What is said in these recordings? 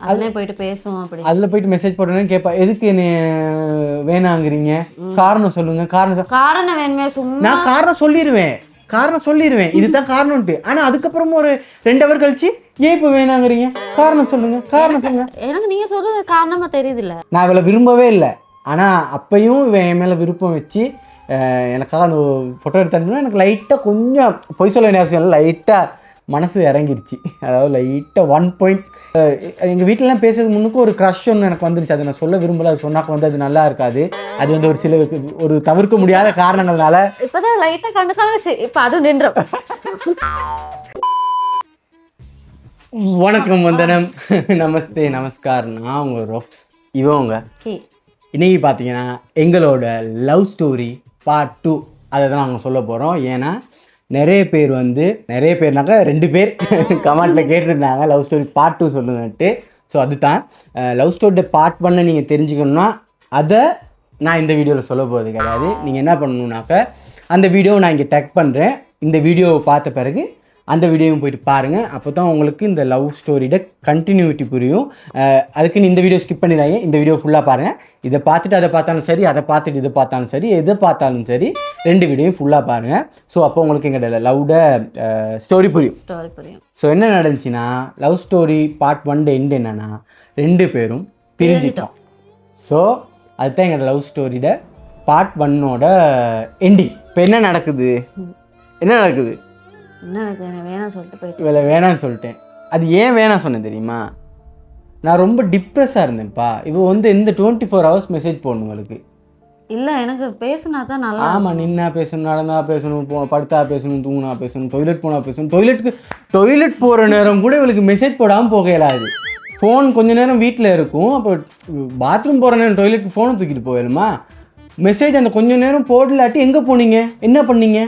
அதில் போயிட்டு பேசுவோம். அப்படி அதில் போயிட்டு மெசேஜ் போட்டோன்னு கேட்பா, எதுக்கு என்ன வேணாங்கிறீங்க, காரணம் சொல்லுங்க. காரணம் வேணுமே, சும்மா நான் காரணம் சொல்லிடுவேன் இதுதான் காரணம்ட்டு. ஆனால் அதுக்கப்புறமா ஒரு 2 ஹவர் கழிச்சு ஏன் இப்போ வேணாங்கிறீங்க, காரணம் சொல்லுங்க. எனக்கு நீங்க சொல்றது காரணமா தெரியுது இல்ல. நான் இவளை விரும்பவே இல்லை, ஆனால் அப்பையும் இவன் என் மேலே விருப்பம் வச்சு எனக்காக அந்த ஃபோட்டோ எடுத்தாங்கன்னா எனக்கு லைட்டாக கொஞ்சம் பொய் சொல்ல வேண்டிய அவசியம் இல்லை, லைட்டாக மனசு இறங்கிருச்சு. அதாவது லைட்டாக 1 பாயிண்ட். எங்கள் வீட்டிலலாம் பேசுறதுக்கு முன்னுக்கு ஒரு க்ரஷ் ஒன்று எனக்கு வந்துருச்சு. அதை நான் சொல்ல விரும்பல. அது சொன்னாக்க வந்து அது நல்லா இருக்காது. அது வந்து ஒரு சில ஒரு தவிர்க்க முடியாத காரணங்கள்னால இப்போதான் லைட்டாக கண்டு காலச்சு. இப்போ அதுவும் நின்றோம். வணக்கம், வந்தனம், நமஸ்தே, நமஸ்கார். நான் உங்கள் ரோக்ஸ், இவங்க. இன்னைக்கு பார்த்தீங்கன்னா எங்களோட லவ் ஸ்டோரி பார்ட் 2 அதை தான் நாங்கள் சொல்ல போகிறோம். ஏன்னா நிறைய பேர்னாக்கா 2 பேர் கமெண்ட்டில் கேட்டிருந்தாங்க லவ் ஸ்டோரி பார்ட் 2 சொல்லுங்கன்ட்டு. ஸோ அதுதான் லவ் ஸ்டோரி பார்ட் 1 நீங்கள் தெரிஞ்சுக்கணுன்னா அதை நான் இந்த வீடியோவில் சொல்ல போகிறது கிடையாது. நீங்கள் என்ன பண்ணணுன்னாக்கா அந்த வீடியோவை நான் இங்கே டேக் பண்ணுறேன். இந்த வீடியோவை பார்த்த பிறகு அந்த வீடியோவும் போயிட்டு பாருங்கள். அப்போ தான் உங்களுக்கு இந்த லவ் ஸ்டோரியோட கண்டினியூட்டி புரியும். அதுக்குன்னு இந்த வீடியோ ஸ்கிப் பண்ணிடுறாங்க. இந்த வீடியோ ஃபுல்லாக பாருங்கள். இதை பார்த்துட்டு அதை பார்த்தாலும் சரி, அதை பார்த்துட்டு இதை பார்த்தாலும் சரி, எதை பார்த்தாலும் சரி, 2 வீடியோயும் ஃபுல்லாக பாருங்கள். ஸோ அப்போ உங்களுக்கு எங்கள் லவ்ட ஸ்டோரி புரியும். ஸோ என்ன நடந்துச்சுன்னா, லவ் ஸ்டோரி பார்ட் 1 எண்டு என்னென்னா 2 பேரும் பிரிஞ்சிட்டோம். ஸோ அதுதான் எங்களோட லவ் ஸ்டோரியோட பார்ட் 1ஓட எண்டிங். இப்போ என்ன நடக்குது வேணான்னு சொல்லிட்டேன். அது ஏன் வேணாம் சொன்னேன் தெரியுமா? நான் ரொம்ப டிப்ரெஸ்ஸாக இருந்தேன்ப்பா. இப்போ வந்து இந்த 24 ஹவர்ஸ் மெசேஜ் போடணும் உங்களுக்கு இல்லை. எனக்கு பேசுனா தான் நல்லா. ஆமாம், நின்னா பேசணும், நடந்தா பேசணும், படுத்தா பேசணும், தூங்கினா பேசணும், டொய்லெட் போனால் பேசணும். டொய்லெட் போகிற நேரம் கூட இவளுக்கு மெசேஜ் போடாமல் போக இயலாது. ஃபோன் கொஞ்ச நேரம் வீட்டில் இருக்கும். அப்போ பாத்ரூம் போகிற நேரம் டொய்லெட்டுக்கு ஃபோனை தூக்கிட்டு போயிடுமா. மெசேஜ் அந்த கொஞ்சம் நேரம் போடலாட்டி எங்கே போனீங்க, என்ன பண்ணீங்க,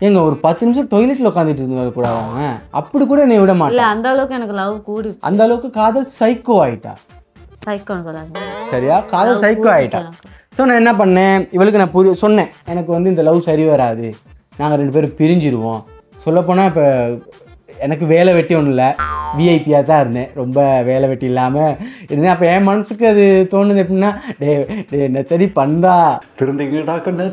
ஏங்க ஒரு 10 நிமிஷம் டொய்லெட்டில் உட்காந்துட்டு இருந்தாரு கூட அவங்க. அப்படி கூட என்னை விட மாட்டேன். அந்த அளவுக்கு எனக்கு லவ் கூடிடுச்சு. அந்த அளவுக்கு காதல் சைக்கோ ஆகிட்டா. சைக்கோன்னு சொல்லாங்க, சரியா? காதல் சைக்கோ ஆகிட்டா. ஸோ நான் என்ன பண்ணேன், இவளுக்கு நான் சொன்னேன், எனக்கு வந்து இந்த லவ் சரி வராது, நாங்கள் 2 பேரும் பிரிஞ்சிடுவோம். சொல்லப்போனால் இப்போ எனக்கு வேலை வெட்டி ஒன்றும் இல்லை, விஐபியாக தான் இருந்தேன். ரொம்ப வேலை வெட்டி இல்லாமல் இருந்தேன். அப்போ என் மனசுக்கு அது தோணுது எப்படின்னா, என்ன சரி பண்ணா திருந்திங்கடா கண்ணு,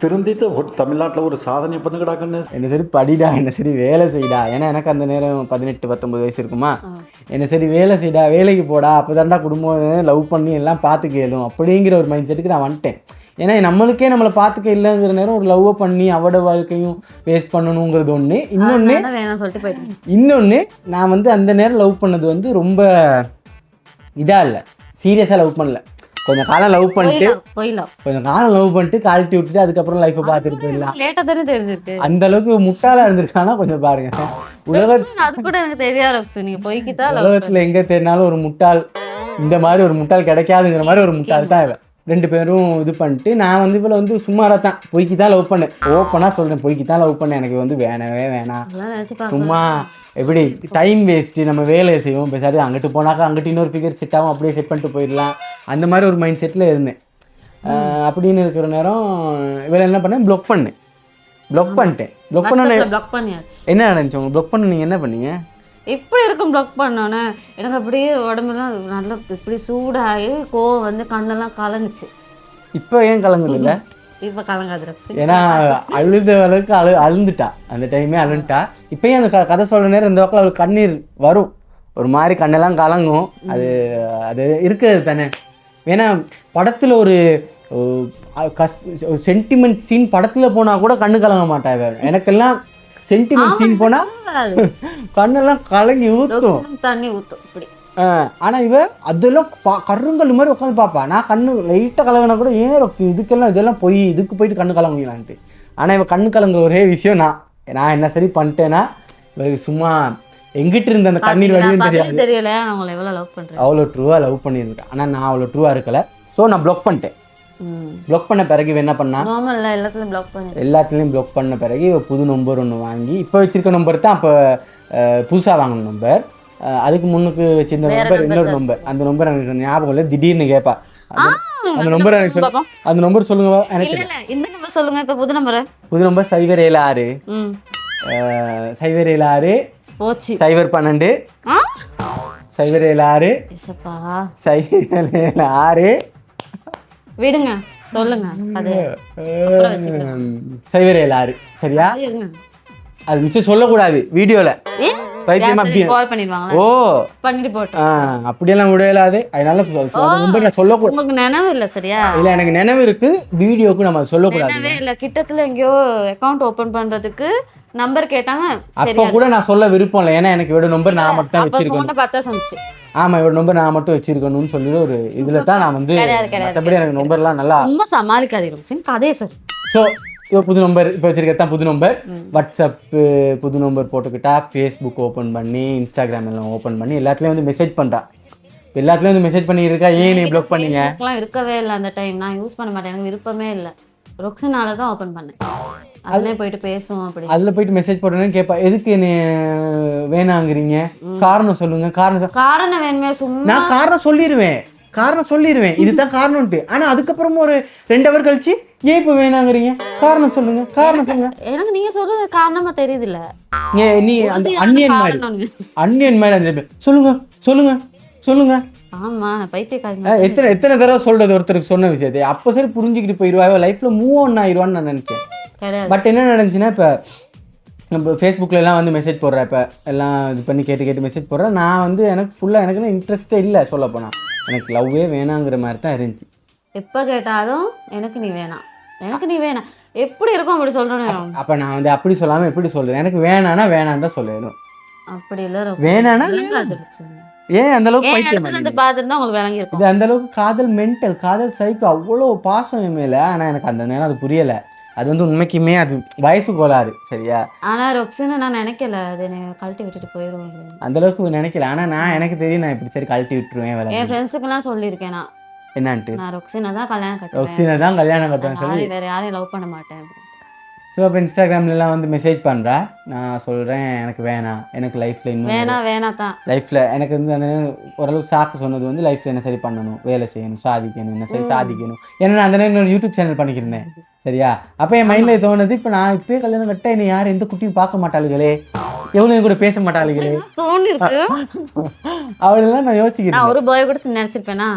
திருந்திட்டு ஒரு தமிழ்நாட்டில் ஒரு சாதனை பண்ணுங்கடா கண்ணு, என்ன சரி படிடா, என்ன சரி வேலை செய்டா. ஏன்னா எனக்கு அந்த நேரம் 18-19 வயசு இருக்குமா. என்ன சரி வேலை செய்டா, வேலைக்கு போடா, அப்போ தான்டா குடும்பம் லவ் பண்ணி எல்லாம் பார்த்துக்க இயலும் அப்படிங்கிற ஒரு மைண்ட் செட்டுக்கு நான் வந்துட்டேன். ஏன்னா நம்மளுக்கே நம்மளை பார்த்துக்க இல்லைங்கிற நேரம் ஒரு லவ்வை பண்ணி அவட வாழ்க்கையும் வேஸ்ட் பண்ணணுங்கிறது ஒன்று. இன்னொன்று நான் வந்து அந்த நேரம் லவ் பண்ணது வந்து ரொம்ப இதாக இல்லை, சீரியஸாக லவ் பண்ணல. கொஞ்சம் காலம் லவ் பண்ணிட்டு காலட்டி விட்டுட்டு அதுக்கப்புறம் லைஃப்பை பார்த்துட்டு போயிடலாம். அந்த அளவுக்கு முட்டாளாக இருந்திருக்கானா கொஞ்சம் பாருங்க. உலகத்தில் எங்கே தேடினாலும் ஒரு முட்டாள், இந்த மாதிரி ஒரு முட்டாள் கிடைக்காதுங்கிற மாதிரி ஒரு முட்டாள் தான் இவன். 2 பேரும் இது பண்ணிட்டு நான் வந்து இவ்வளோ வந்து சுமாராக தான் பொய்க்கு தான் லவ் பண்ணேன். ஓப்பனாக சொல்கிறேன், பொய்க்கு தான் லவ் பண்ணேன். எனக்கு வந்து வேணாம், சும்மா எப்படி டைம் வேஸ்ட்டு, நம்ம வேலையை செய்வோம், பேசாது அங்கிட்டு போனாக்கா அங்கிட்டு இன்னொரு ஃபிகர் செட் ஆகும், அப்படியே செட் பண்ணிட்டு போயிடலாம், அந்த மாதிரி ஒரு மைண்ட் செட்டில் இருந்தேன். அப்படின்னு இருக்கிற நேரம் இவளை என்ன பண்ணேன், ப்ளாக் பண்ணிட்டேன். என்ன நடந்துச்சு உங்களுக்கு? ப்ளாக் பண்ண நீங்கள் என்ன பண்ணீங்க? எப்படி இருக்கும் ப்ளாக் பண்ணோன்னே? எனக்கு அப்படியே உடம்புலாம் நல்லா இப்படி சூடாகி கோவம் வந்து கண்ணெல்லாம் கலங்குச்சு. இப்போ ஏன் கலங்குது இல்லை? இப்போ கலங்காது. ஏன்னா அழுத அளவுக்கு அழுந்துட்டா, அந்த டைமே அழுந்துட்டா. இப்போயும் அந்த கதை சொல்கிற நேரம் இந்த பக்கம் அவளுக்கு கண்ணீர் வரும், ஒரு மாதிரி கண்ணெல்லாம் கலங்கும். அது இருக்கிறது தானே. ஏன்னா படத்தில் ஒரு சென்டிமெண்ட் சீன் படத்தில் போனால் கூட கண்ணு கலங்க மாட்டாங்க. எனக்கெல்லாம் சென்டிமெண்ட் சீன் போனா கண்ணெல்லாம் கலங்கி ஊற்றும், தண்ணி ஊற்றும் இப்படி. ஆனால் இவ அதெல்லாம் கருங்கல் மாதிரி உட்காந்து பார்ப்பா. நான் கண்ணு லைட்டாக கலங்கினா கூட ஏன் இதுக்கெல்லாம் இதெல்லாம் போய் இதுக்கு போயிட்டு கண்ணு கலங்குங்களான்ட்டு. ஆனால் இவன் கண்ணு கலங்குற ஒரே விஷயம் நான் என்ன சரி பண்ணிட்டேன்னா, இவருக்கு சும்மா எங்கிட்ட இருந்த அந்த கண்ணீர் வழியும் தெரியல. அவ்வளோ ட்ரூவாக லவ் பண்ணியிருக்கேன், ஆனால் நான் அவ்வளோ ட்ரூவாக இருக்கலை. ஸோ நான் ப்ளாக் பண்ணிட்டேன். ப்ளாக் பண்ண பிறகு என்ன பண்ணா, எல்லாத்துலேயும் ப்ளாக் பண்ண பிறகு புது நம்பர் ஒன்று வாங்கி, இப்போ வச்சிருக்க நம்பர் தான் அப்போ புதுசாக வாங்கின நம்பர். அதுக்கு முன்னுக்கு வச்சிருந்த நம்பர் இன்னொரு நம்பர். அந்த நம்பர் எனக்கு ஞாபகம் இல்லை, திடீர்னு கேட்பா. அந்த நம்பர் எனக்கு அந்த நம்பர் சொல்லுங்க. எனக்கு இந்த நம்பர் சொல்லுங்க. இப்போ புது நம்பர் 076 076 012 6 இசப்பா விடுங்க, சொல்லுங்க. அது அப்புறம் வச்சுக்கலாம். 6 சரியா? இருங்க. அது மிச்சம் சொல்லக்கூடாது வீடியோல. பைத்தியமா அப்படி கால் பண்ணிடுவாங்களா? ஓ பண்ணிட்டு போட்டோம். அப்படியெல்லாம் விடையலாது. அதனால ரொம்ப நான் சொல்லக்கூடாது. உங்களுக்கு நினைவு இல்ல சரியா? இல்ல எனக்கு நினைவு இருக்கு, வீடியோக்கு நம்ம சொல்லக்கூடாது. நினைவே இல்ல. கிட்டத்துல எங்கேயோ அக்கவுண்ட் ஓபன் பண்றதுக்கு நம்பர் கேட்டாங்க. அப்ப கூட நான் சொல்ல விருப்பம் இல்லை, ஏன்னா எனக்கு இவட நம்பர் நான் மட்டும் தான் வச்சிருக்கேன். பார்த்தா சொன்னுச்சு. ஆமா, இவட நம்பர் நான் மட்டும் வச்சிருக்கணும்னு சொல்லி ஒரு இதுல தான் நான் வந்து மற்றபடி எனக்கு நம்பர்லாம் நல்லா ரொம்ப சமாளிக்காதீங்க. கதையை சொல். ஸோ இப்போ புது நம்பர் இப்போ வச்சிருக்கதான் புது நம்பர். வாட்ஸ்அப் புது நம்பர் போட்டுக்கிட்டா, ஃபேஸ்புக் ஓப்பன் பண்ணி, இன்ஸ்டாகிராம் எல்லாம் ஓப்பன் பண்ணி எல்லாத்துலேயும் வந்து மெசேஜ் பண்ணுறான். எல்லாத்துலேயும் வந்து மெசேஜ் பண்ணி இருக்கா, ஏன் நீ ப்ளாக் பண்ணீங்க? இருக்கவே இல்லை அந்த டைம். நான் யூஸ் பண்ண மாட்டேன், எனக்கு விருப்பமே இல்லை. ரொக்ஸனால தான் ஓப்பன் பண்ணேன். அதுலேயே போயிட்டு பேசுவோம் அப்படி. அதில் போயிட்டு மெசேஜ் போட்டோன்னு கேட்பா, எதுக்கு என்ன வேணாங்கிறீங்க, காரணம் சொல்லுங்க. காரணம் வேணுமே, சும்மா நான் காரணம் சொல்லிடுவேன் இதுதான் காரணம்ட்டு. ஆனா அதுக்கப்புறமா ஒரு 2 ஹவர் கழிச்சு ஏன் இப்போ வேணாங்கிறீங்க, காரணம் சொல்லுங்க. எனக்கு நீங்க சொல்றது காரணமா தெரியுது இல்ல. நீ அந்த அன்னியன் மாதிரி அந்த சொல்லுங்க. ஆமா, பைத்தியக்காரன். எத்தனை தடவை சொல்றது ஒருத்தருக்கு சொன்ன விஷயத்தை அப்போ சரி புரிஞ்சுக்கிட்டு போயிடுவா, லைஃப்ல மூவ் ஆன் ஆயிடுவான்னு நான் நினைச்சேன். பட் என்ன நடந்துச்சுன்னா, இப்போ நம்ம ஃபேஸ்புக்கில் எல்லாம் வந்து மெசேஜ் போடுறேன், இப்போ எல்லாம் இது பண்ணி கேட்டு மெசேஜ் போடுறேன். நான் வந்து எனக்கு ஃபுல்லாக எனக்கு இன்ட்ரெஸ்ட்டே இல்லை, சொல்ல போனால் எனக்கு லவ்வே வேணாங்கிற மாதிரி தான் இருந்துச்சு. எப்போ கேட்டாலும் எனக்கு நீ வேணாம் எப்படி இருக்கும் அப்படி சொல்கிறேன். அப்போ நான் வந்து அப்படி சொல்லாமல் எப்படி சொல்லுவேன், எனக்கு வேணான்னு தான் சொல்லணும். அப்படி இல்லை, வேணான்னா ஏன் அந்த அளவுக்கு பார்த்துருந்தா உங்களுக்கு விளங்கி இருக்கும். இது அந்த அளவுக்கு காதல் மென்டல், காதல் சைக்கோ, அவ்வளோ பாசம் என் மேலே. ஆனால் எனக்கு அந்த நேரம் அது புரியலை. அது வந்து உண்மைக்குமே அது வயசு கோளாறு சரியா. ஆனா ரொக்ஸினை நான் நினைக்கல, அது கழட்டி விட்டுட்டு போயிடுவோம் அந்த அளவுக்கு நினைக்கல. ஆனா நான் எனக்கு தெரியும், நான் இப்படி சரி கழட்டி விட்டுருவேன். என் ஃப்ரெண்ட்ஸுக்கெல்லாம் சொல்லியிருக்கேன் நான் என்னன்ட்டு, நான் ரொக்ஸினை தான் கல்யாணம் கட்டுவேன் சொல்லி வேற யாரையும் லவ் பண்ண மாட்டேன். ஸோ அப்போ இன்ஸ்டாகிராம்லாம் வந்து மெசேஜ் பண்ணுறா, நான் சொல்கிறேன் எனக்கு வேணாம், எனக்கு லைஃப்பில் இன்னும் வேணாம் தான். லைஃப்பில் எனக்கு வந்து அந்த ஓரளவு சாக்கு சொன்னது வந்து லைஃப்பில் என்ன சரி பண்ணணும், வேலை செய்யணும், சாதிக்கணும், என்ன சரி சாதிக்கணும். ஏன்னா நான் அந்த நேரம் யூடியூப் சேனல் பண்ணிக்கிருந்தேன் சரியா. அப்போ என் மைண்டில் தோணுது, இப்போ நான் இப்போயே கல்யாணம் கட்ட என்னை யாரும் எந்த குட்டியும் பார்க்க மாட்டாளுகளே, எவ்வளோ கூட பேச மாட்டாளுகளே தோணிருக்கு. அவளெல்லாம் நான் யோசிக்கிறேன், ஒரு பாய் கூட நினச்சிருப்பேனா.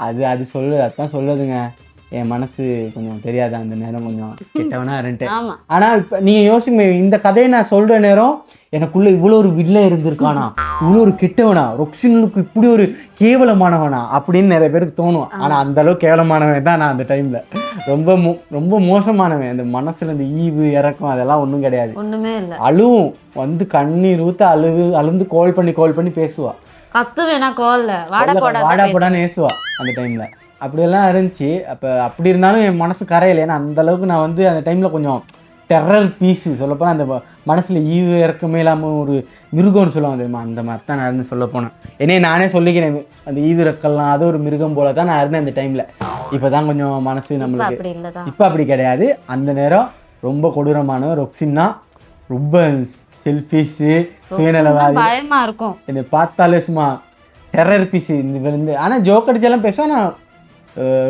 அது அதான் சொல்லுதுங்க. என் மனசு கொஞ்சம் தெரியாத அந்த நேரம் கொஞ்சம் கெட்டவனா இருந்துட்டேன். ஆனா இப்ப நீங்க யோசிங்க, இந்த கதையை நான் சொல்ற நேரம் எனக்குள்ள இவ்வளோ ஒரு வில்ல இருந்திருக்கானா, இவ்வளோ ஒரு கெட்டவனா, ரொக்ஸினுக்கு இப்படி ஒரு கேவலமானவனா அப்படின்னு நிறைய பேருக்கு தோணும். ஆனா அந்த அளவுக்கு கேவலமானவன் தான் நான் அந்த டைம்ல. ரொம்ப மோசமானவன். அந்த மனசுல இந்த ஈவு இறக்கம் அதெல்லாம் ஒன்றும் கிடையாது, ஒண்ணுமே இல்லை. அழுவும் வந்து கண்ணீர் ஊத்த அழுந்து கால் பண்ணி பேசுவா, கத்துவேனா கால்ல வாடா போடான்னு பேசுவா அந்த டைம்ல. அப்படியெல்லாம் இருந்துச்சு. அப்போ அப்படி இருந்தாலும் என் மனசு கரையில. ஏன்னா அந்தளவுக்கு நான் வந்து அந்த டைமில் கொஞ்சம் டெரர் பீஸு சொல்லப்போனால், அந்த மனசில் ஈவு இறக்கமே இல்லாமல் ஒரு மிருகம்னு சொல்லுவாங்க தெரியுமா, அந்த மாதிரி தான் நான் இருந்து சொல்லப்போனேன். என்னையே நானே சொல்லிக்கிறேன், அந்த ஈவு இறக்கலாம் அது ஒரு மிருகம் போல தான் நான் இருந்தேன் அந்த டைமில். இப்போ தான் கொஞ்சம் மனசு நம்மளுக்கு இப்போ அப்படி கிடையாது. அந்த நேரம் ரொம்ப கொடூரமான ரொக்ஸின்னா ரொம்ப செல்ஃபிஷு, சுயநலவாதி, பயமாக இருக்கும். என்னை பார்த்தாலே சும்மா டெரர் பீஸு இந்த. ஆனால் ஜோக் அடிச்செல்லாம் பேசுவேன். நான்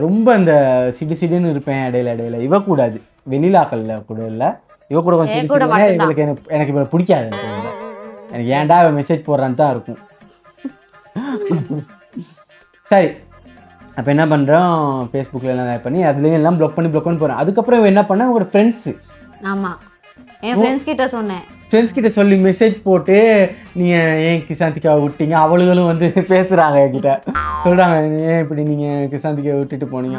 ரொம்ப அந்த சிடுன்னு இருப்பேன் இடையில. இவ கூடாது, வெளியிலாக்கல்ல கூட இல்லை, இவ கூட கொஞ்சம் இவளுக்கு எனக்கு இப்போ பிடிக்காது. எனக்கு ஏன்டா அவன் மெசேஜ் போடுறான்னு தான் இருக்கும். சரி, அப்போ என்ன பண்ணுறோம், ஃபேஸ்புக்கில் எல்லாம் ஆட் பண்ணி அதுலேயும் எல்லாம் ப்ளாக் பண்ணி போகிறேன். அதுக்கப்புறம் இவன் என்ன பண்ணேன், ஒரு ஃப்ரெண்ட்ஸு, ஆமாம் என் ஃப்ரெண்ட்ஸ் கிட்ட சொல்லி மெசேஜ் போட்டு, நீங்கள் ஏன் கிசாந்திக்காவை விட்டீங்க, அவளுகளும் வந்து பேசுகிறாங்க என்கிட்ட, சொல்கிறாங்க ஏன் இப்படி நீங்கள் கிசாந்திக்காவை விட்டுட்டு போனீங்க,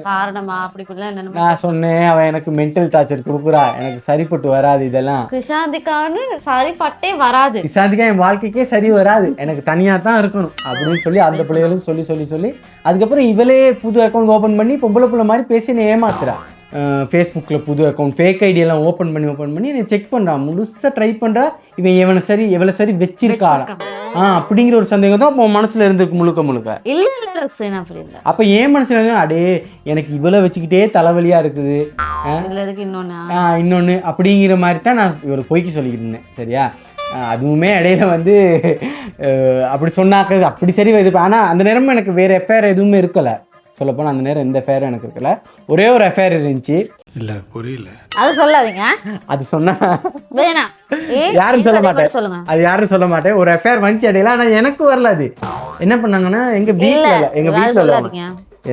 காரணமா அப்படி. நான் சொன்னேன், அவன் எனக்கு மென்டல் டார்ச்சர் கொடுக்குறா, எனக்கு சரிப்பட்டு வராது இதெல்லாம். கிசாந்திக்கான்னு சரிப்பட்டே வராது, கிசாந்திக்கா என் வாழ்க்கைக்கே சரி வராது, எனக்கு தனியாக தான் இருக்கணும் அப்படின்னு சொல்லி அந்த பிள்ளைகளும் சொல்லி அதுக்கப்புறம் இவளே புது அக்கௌண்ட் ஓப்பன் பண்ணி பொம்பளை பிள்ளை மாதிரி பேசி என்னை ஏமாத்துறா. ஃபேஸ்புக்கில் புது அக்கௌண்ட் ஃபேக் ஐடியெல்லாம் ஓப்பன் பண்ணி என்னை செக் பண்ணுறான், முழுசாக ட்ரை பண்ணுறா. இவன் எவ்வளோ சரி வச்சிருக்காரா அப்படிங்கிற ஒரு சந்தேகம் தான் அப்போ மனசில் இருந்திருக்கு முழுக்க. அப்போ ஏன் மனசில் இருந்து அடே எனக்கு இவ்வளோ வச்சுக்கிட்டே தலைவலியாக இருக்குது, இன்னொன்று அப்படிங்கிற மாதிரி தான் நான் இவ்வளோ பொய்க்கு சொல்லிக்கிட்டு இருந்தேன் சரியா. அதுவுமே இடையில வந்து அப்படி சொன்னாக்க அப்படி சரி இது. ஆனால் அந்த நேரமும் எனக்கு வேறு எஃப்ஐஆர் எதுவுமே இருக்கலை சொல்லப்போனால். அந்த நேரம் எந்த எஃப்ஐஆரும் எனக்கு இருக்கலை, ஒரே ஒரு எஃப்ஐஆர் இருந்துச்சு. இல்லை புரியல. அது சொல்லாதீங்க. அது சொன்னா வேணாம். யாரும் சொல்ல மாட்டேன். சொல்லுங்க. அது யாரும் சொல்ல மாட்டேன். ஒரு எஃப்ஐஆர் வந்துச்சு இடையில. ஆனா எனக்கு வரல. அது என்ன பண்ணாங்கன்னா எங்க வீட்டுல சொல்லாதீங்க.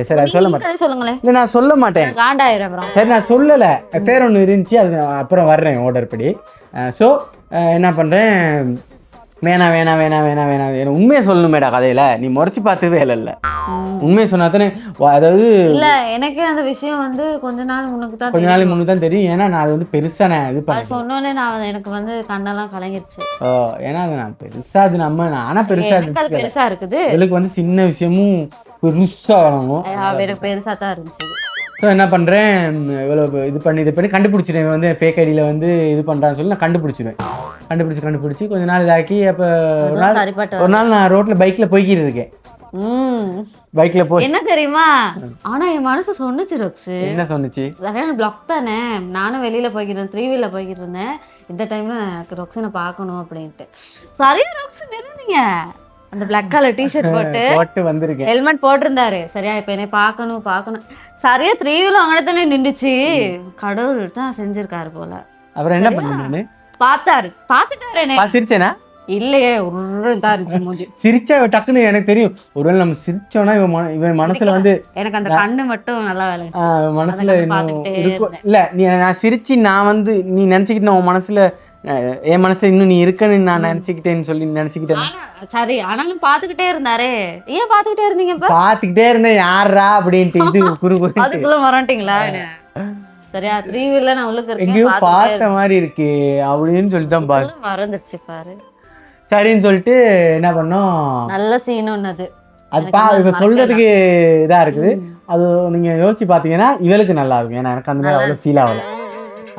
சரி அது சொல்ல மாட்டேன். சொல்லுங்களேன். இல்லை நான் சொல்ல மாட்டேன். காண்டாயிரம் அப்புறம். சரி நான் சொல்லலை. எஃப்ஐஆர் ஒன்று இருந்துச்சு. அது அப்புறம் வர்றேன் ஆர்டர் படி. ஸோ என்ன பண்ணுறேன், வேணாம் வேணாம் வேணாம் வேணாம் வேணாம் வேணும். உண்மையை சொல்லணுமேடா கதையில். நீ முறைச்சி பார்த்ததே இல்லை. உண்மையை சொன்னா தானே. அதாவது இல்ல எனக்கே அந்த விஷயம் வந்து கொஞ்ச நாள் முன்னுக்கு தான் தெரியும். ஏன்னா நான் அது வந்து பெருசாக நான் இது பண்ண சொன்னோன்னே நான் எனக்கு வந்து கண்ணெல்லாம் கலங்கிருச்சு. ஏன்னா அது நான் பெருசாக அது நம்ம நானா பெருசாக அது பெருசா இருக்குது. எனக்கு வந்து சின்ன விஷயமும் பெருசாக வழங்கும். எனக்கு பெருசா தான் இருந்துச்சு. ஸோ என்ன பண்ணுறேன், இவ்வளோ இது பண்ணி கண்டுபிடிச்சிடுவேன். இவன் வந்து ஃபேக் ஐடியில் வந்து இது பண்ணுறான்னு சொல்லி நான் கண்டுபிடிச்சிடுவேன். கண்டுபிடிச்சி கொஞ்ச நாள் இதாக்கி அப்போ ஒரு நாள் நான் ரோட்டில் பைக்கில் போய்கிட்டு இருக்கேன். பைக்கில் போய் என்ன தெரியுமா, ஆனா என் மனசு சொன்னுச்சு ரோக்ஸ். என்ன சொன்னுச்சு? சரியான பிளாக் தானே. நானும் வெளியில போய்கிட்டு இருந்தேன், 3 போய்கிட்டு இருந்தேன். இந்த டைம்ல எனக்கு ரொக்ஸனை பார்க்கணும் அப்படின்ட்டு சரியா ரோக்ஸ் நிறுந்தீங்க. அந்த பிளாக் கலர் டிஷர்ட் போட்டு வந்திருக்கேன், ஹெல்மெட் போட்டிருந்தாரு. சரியா இப்ப என்னை பார்க்கணும் சரியா 3 அங்கே தானே நின்றுச்சு. கடவுள் தான் செஞ்சிருக்காரு போல. அப்புறம் என்ன பண்ணு, பார்த்துட்டாரு. சிரிச்சேனா? இல்லையே, தான் இருந்துச்சு மூஞ்சி. சிரிச்சா டக்குன்னு எனக்கு தெரியும். ஒருவேளை நம்ம சிரிச்சோம்னா இவன் மனசுல வந்து எனக்கு அந்த கண்ணு மட்டும் நல்லா வேலை மனசுல இல்ல. நான் சிரிச்சு நான் வந்து நீ நினைச்சுக்கிட்டு உன் மனசுல என் மனசுல இன்னும் நீ இருக்கன்னு நான் நினைச்சுக்கிட்டேன்னு சொல்லி நினைச்சுக்கிட்டேன். சரி ஆனாலும் பாத்துக்கிட்டே இருந்தாரே. ஏன் பாத்துக்கிட்டே இருந்தீங்க? பாத்துக்கிட்டே இருந்தேன் யாரா அப்படின்ட்டு. இது அதுக்குள்ள வரட்டீங்களா? சரியா 3 நான் உள்ளுக்கு எங்கேயோ பார்த்த மாதிரி இருக்கு அப்படின்னு சொல்லிட்டு தான் மறந்துருச்சு பாரு. சரின்னு சொல்லிட்டு என்ன பண்ணோம், நல்ல சீன் ஒண்ணு. அது இப்ப சொல்றதுக்கு இதா இருக்குது. அது நீங்க யோசிச்சு பாத்தீங்கன்னா இவளுக்கு நல்லா இருக்கும். ஏன்னா எனக்கு அந்த மாதிரி அவ்வளவு ஃபீல் ஆகல.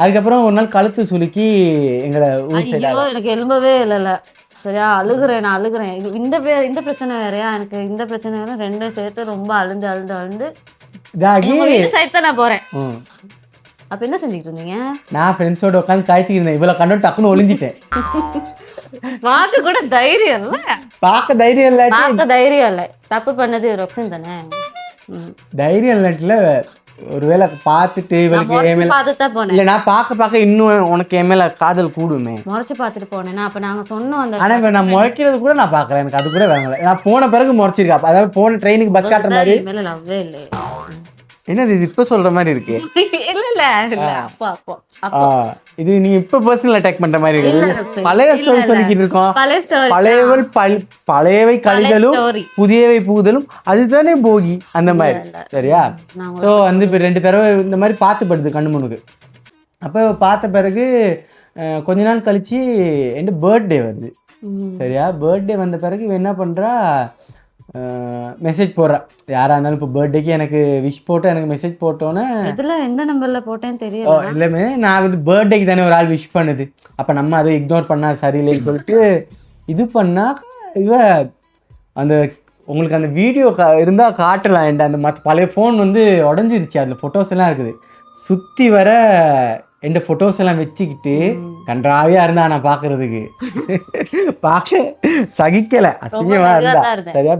அதுக்கப்புறம் ஒரு நாள் கழுத்து சுலுக்கி எங்களை ஊர் சைடு எனக்கு எலும்பவே இல்ல. சரியா அழுகுறேன். இந்த பிரச்சனை வேறையா, எனக்கு இந்த பிரச்சனை வேற, ரெண்டும் சேர்த்து ரொம்ப அழுந்து இதாகி சைடு தான் நான் போறேன். அப்ப என்ன செஞ்சுக்கிட்டு இருந்தீங்க? நான் ஃப்ரெண்ட்ஸோட உட்காந்து காய்ச்சிக்கிட்டு இருந்தேன். இவ்வளவு கண்டு டக்குன்னு ஒளிஞ்சிட்டேன். பார்க்க கூட தைரியம் இல்ல. பார்க்க தைரியம் இல்ல. தப்பு பண்ணது ரொக்ஸன் தானே. தைரியம் இல்ல. ஒருவேளை பார்த்துட்டு இவளுக்கு இல்ல நான் பார்க்க இன்னும் உனக்கு என் மேல காதல் கூடுமே. முறைச்சு பார்த்துட்டு போனேன்னா அப்ப நாங்க சொன்னோம். அந்த ஆனா இப்ப நான் முறைக்கிறது கூட நான் பாக்கல. எனக்கு அது கூட வேணாம். நான் போன பிறகு முறைச்சிருக்கா. அதாவது போன ட்ரெயினுக்கு பஸ் காட்டுற மாதிரி. மேல லவ்வே இல்லை. என்னது இது இப்ப சொல்ற மாதிரி இருக்கு? இல்ல அப்போ இது நீ இப்ப பர்சனல் அட்டாக் பண்ற மாதிரி இருக்கு. பழைய ஸ்டோரி சொல்லிக்கிட்டு இருக்கோம். பழையவை கழிதலும் புதியவை புகுதலும் அதுதானே போகி அந்த மாதிரி. சரியா? ஸோ வந்து இப்போ 2 தடவை இந்த மாதிரி பார்த்துப்படுது கண்ணு முனுக்கு. அப்போ பார்த்த பிறகு கொஞ்ச நாள் கழிச்சு என் பர்த்டே வருது. சரியா? பர்த்டே வந்த பிறகு இவன் என்ன பண்றா, மெசேஜ் போடுறேன். யாரா இருந்தாலும் இப்போ பர்த்டேக்கு எனக்கு விஷ் போட்டு எனக்கு மெசேஜ் போட்டோன்னே இதுல எந்த நம்பர்ல போட்டேன்னு தெரியல. இல்லைமே நான் வந்து பர்த்டேக்கு தானே ஒரு ஆள் விஷ் பண்ணுது. அப்போ நம்ம அதை இக்னோர் பண்ணா சரியில்லைன்னு சொல்லிட்டு இது பண்ணா இவ அந்த உங்களுக்கு அந்த வீடியோ இருந்தால் காட்டலாம். என்கிட்ட அந்த மற்ற பழைய ஃபோன் வந்து உடஞ்சிருச்சு. அதில் ஃபோட்டோஸ் எல்லாம் இருக்குது. சுற்றி வர என் ஃபோட்டோஸ் எல்லாம் வச்சுக்கிட்டு கன்றாவியாக இருந்தா நான் பார்க்கறதுக்கு பார்க்க சகிக்கலை. அசிங்கமாக இருந்தா. சரியா?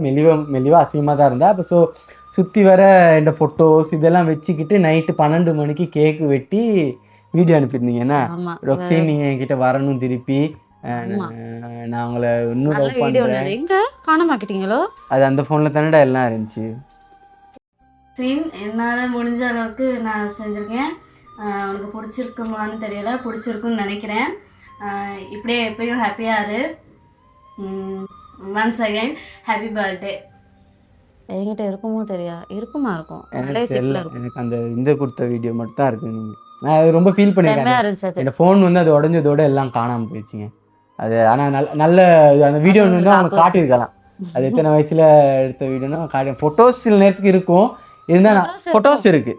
மெலிவா அசிங்கமாக தான் இருந்தா. அப்போ சுற்றி வர என் ஃபோட்டோஸ் இதெல்லாம் வச்சுக்கிட்டு நைட்டு 12 மணிக்கு கேக்கு வெட்டி வீடியோ அனுப்பியிருந்தீங்க. என்ன ரொக்ஸி நீங்கள் என்கிட்ட வரணும் திருப்பி, நான் உங்களை இன்னும் லவ் பண்ணுறேன். எங்க காண மாட்டீங்களோ? அது அந்த ஃபோனில் தானடா எல்லாம் இருந்துச்சு. சீன் என்னால் முடிஞ்ச அளவுக்கு நான் செஞ்சுருக்கேன். உனக்கு பிடிச்சிருக்குமான்னு தெரியல, பிடிச்சிருக்குன்னு நினைக்கிறேன். இப்படியே எப்பயும் ஹாப்பியாக இரு. Once again happy birthday. என்கிட்ட இருக்குமோ இருக்குமா இருக்கும். எனக்கு அந்த இந்த கொடுத்த வீடியோ மட்டும் தான் இருக்கு. நான் அது ரொம்ப ஃபீல் பண்ணிருக்கேன். இந்த ஃபோன் வந்து அது உடஞ்சதோட எல்லாம் காணாமல் போயிடுச்சுங்க. அது ஆனால் நல்ல அந்த வீடியோ வந்து அவங்க காட்டியிருக்கலாம். அது எத்தனை வயசுல எடுத்த வீடியோனா காட்டி. ஃபோட்டோஸ் சில நேரத்துக்கு இருக்கும், இருந்தால் ஃபோட்டோஸ் இருக்கு.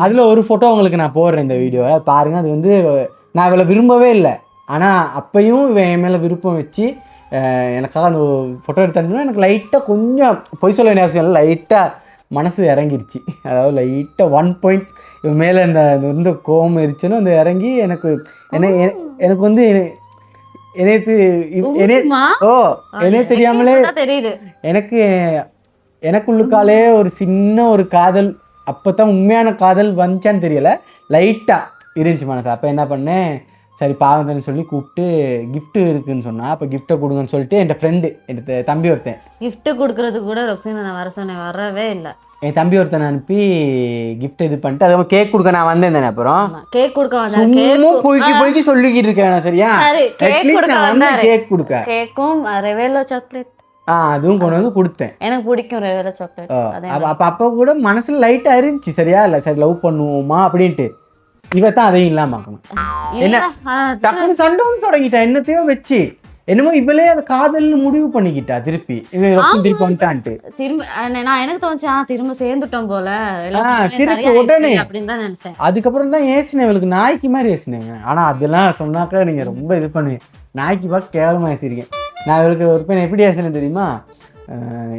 அதில் ஒரு ஃபோட்டோ உங்களுக்கு நான் போடுறேன் இந்த வீடியோவில் பாருங்கள். அது வந்து நான் இவளை விரும்பவே இல்லை. ஆனால் அப்பையும் இவன் என் மேலே விருப்பம் வச்சு எனக்காக அந்த ஃபோட்டோ எடுத்தாங்கன்னா எனக்கு லைட்டாக கொஞ்சம் பொய் சொல்ல வேண்டிய அவசியம் இல்லை, லைட்டாக மனசு இறங்கிருச்சு. அதாவது லைட்டாக 1 பாயிண்ட் இவன் மேலே இந்த கோபம் இருந்துச்சுன்னு அந்த இறங்கி எனக்கு வந்து என்னே தெரியாமலே எனக்குள்ளுக்காலே ஒரு சின்ன ஒரு காதல் அப்போ தான் உண்மையான காதல் வந்துச்சான்னு தெரியல, லைட்டாக இருந்துச்சு மனசு. அப்போ என்ன பண்ணேன், சரி பாவந்தன்னு சொல்லி கூப்பிட்டு gift இருக்குன்னு சொன்னா, அப்போ கிஃப்ட்டை கொடுங்கன்னு சொல்லிட்டு என் ஃப்ரெண்டு என் தம்பி ஒருத்தன் gift கொடுக்கறதுக்கு கூட ரொக்ஸினை நான் வர சொன்னேன், வரவே இல்லை. என் தம்பி ஒருத்தனை அனுப்பி கிஃப்ட் இது பண்ணிட்டு அதுக்கப்புறம் கேக் கொடுக்க நான் வந்தேன். அப்புறம் கேக் கொடுக்க வந்தேன். சும்மா போய்க்கு சொல்லிக்கிட்டு இருக்கேன். சரியா, கேக் கொடுக்க கேக்கும் ரெவேலோ சாக்லேட் அதுவும் கொண்டு வந்து கொடுத்தேன். எனக்கு பிடிக்கும் ரெவேலோ சாக்லேட். அப்போ கூட மனசுல லைட்டாக இருந்துச்சு. சரியா, இல்லை சரி லவ் பண்ணுவோமா அப்படின்ட்டு. இவத்தான் அதையும் இல்லாம பார்க்கணும். என்ன டக்குனு சண்டை வந்து தொடங்கிட்டா, என்னத்தையோ வச்சு என்னமோ இவளே அதை காதல்னு முடிவு பண்ணிக்கிட்டா. திருப்பி திருப்பி வந்துட்டான்ட்டு திரும்ப நான் எனக்கு தோணுச்சு திரும்ப சேர்ந்துட்டோம் போல திருப்பி உடனே அப்படின்னு தான் நினைச்சேன். அதுக்கப்புறம் தான் ஏசினேன், இவளுக்கு நாய்க்கு மாதிரி ஏசினேங்க. ஆனா அதெல்லாம் சொன்னாக்கா நீங்க ரொம்ப இது பண்ணுவீங்க. நாய்க்கு பார்க்க கேவலமா ஏசிருக்கேன் நான். இவளுக்கு ஒரு பெண் எப்படி ஏசினேன் தெரியுமா,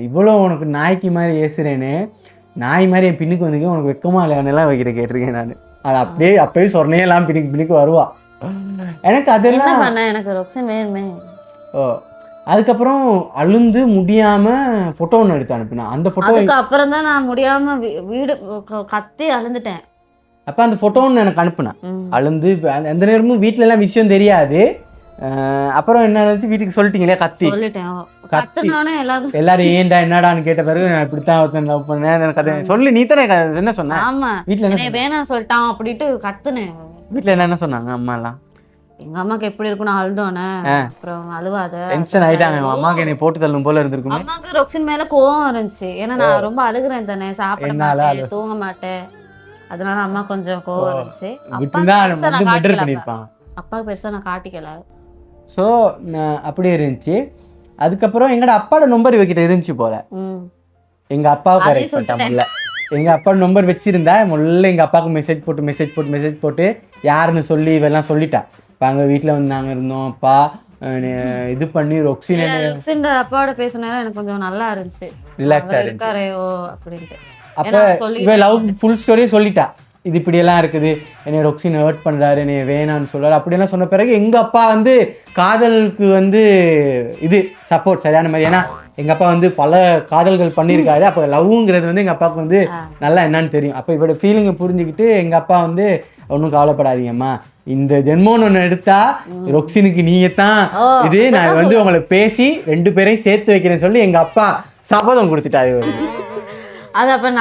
இவ்வளோ உனக்கு நாய்க்கு மாதிரி ஏசுறேன்னு, நாய் மாதிரி என் பின்னுக்கு வந்துக்க உனக்கு வெக்கமா இல்லையானெல்லாம் வைக்கிற கேட்டிருக்கேன் நான். அது அப்படியே அப்பயே சொன்னையெல்லாம் பின்னுக்கு வருவா. எனக்கு அதெல்லாம் பண்ண எனக்கு ரொக்ஸின் வேணுமே. அதுக்கப்புறம் அழுந்து முடியாம போட்டோ ஒன்று எடுத்து அனுப்பினா. அந்த போட்டோ அப்புறம் தான் நான் முடியாம வீடு கத்தி அழுந்துட்டேன். அப்ப அந்த போட்டோ ஒன்று எனக்கு அனுப்புனேன் அழுந்து. அந்த நேரமும் வீட்டுல எல்லாம் விஷயம் தெரியாது. அப்புறம் என்ன நினைச்சு வீட்டுக்கு சொல்லிட்டீங்களே கத்தி எல்லாரும் ஏன்டா என்னடான்னு கேட்ட பிறகு நான் இப்படித்தான் லவ் பண்ணேன் சொல்லி நீ தானே என்ன சொன்ன. ஆமா, வீட்டுல வேணாம் சொல்லிட்டான் அப்படின்ட்டு கத்துனேன். வீட்டுல என்ன சொன்னாங்க அம்மா எல்லாம்? எங்க அம்மாக்கு எப்படி இருக்கும், நான் அழுதோனே அப்புறம் அழுவாத டென்ஷன் ஆயிட்டாங்க. அம்மாக்கு என்னை போட்டு தள்ளும் போல இருந்திருக்கும். அம்மாக்கு ரொக்ஸின் மேல கோவம் இருந்துச்சு. ஏன்னா நான் ரொம்ப அழுகுறேன் தானே, சாப்பிட மாட்டேன், தூங்க மாட்டேன். அதனால அம்மா கொஞ்சம் கோவம் இருந்துச்சு. அப்பாவுக்கு பெருசா நான் காட்டிக்கல. ஸோ அப்படியே இருந்துச்சு. அதுக்கப்புறம் எங்கட அப்பாவோட நம்பர் இவகிட்ட இருந்துச்சு போல. எங்க அப்பாவுக்கு கரெக்ட் பண்ணிட்டாங்கல்ல. எங்க அப்பா நம்பர் வச்சிருந்தா முதல்ல எங்க அப்பாவுக்கு மெசேஜ் போட்டு யாருன்னு சொல்லி இவெல்லாம் சொல்லிட்டா. இப்போ அங்கே வீட்டில் வந்து நாங்கள் இருந்தோம், அப்பா இது பண்ணி ரொக்ஸின் அப்பாவோட பேசினா எனக்கு கொஞ்சம் நல்லா இருந்துச்சு, ரிலாக்ஸா இருந்துச்சு அப்படின்ட்டு. அப்போ இவ லவ் ஃபுல் ஸ்டோரியே சொல்லிட்டா. இது இப்படியெல்லாம் இருக்குது, என்னை ரொக்ஸின் ஹர்ட் பண்ணுறாரு, என்னை வேணான்னு சொல்கிறாரு அப்படியெல்லாம் சொன்ன பிறகு எங்கள் அப்பா வந்து காதலுக்கு வந்து இது சப்போர்ட் சரியான மாதிரி. ஏன்னா எங்கள் அப்பா வந்து பல காதல்கள் பண்ணியிருக்காரு. அப்போ லவ்ங்கிறது வந்து எங்கள் அப்பாவுக்கு வந்து நல்லா என்னன்னு தெரியும். அப்போ இவரோட ஃபீலிங்கை புரிஞ்சுக்கிட்டு எங்கள் அப்பா வந்து ஒன்றும் கவலைப்படாதீங்கம்மா, இந்த ஜென்மோன்னு ஒன்று எடுத்தா ரொக்ஸினுக்கு நீங்க தான் இது, நான் வந்து உங்களை பேசி 2 பேரையும் சேர்த்து வைக்கிறேன்னு சொல்லி எங்கள் அப்பா சபதம் கொடுத்துட்டாரு. அதுதான்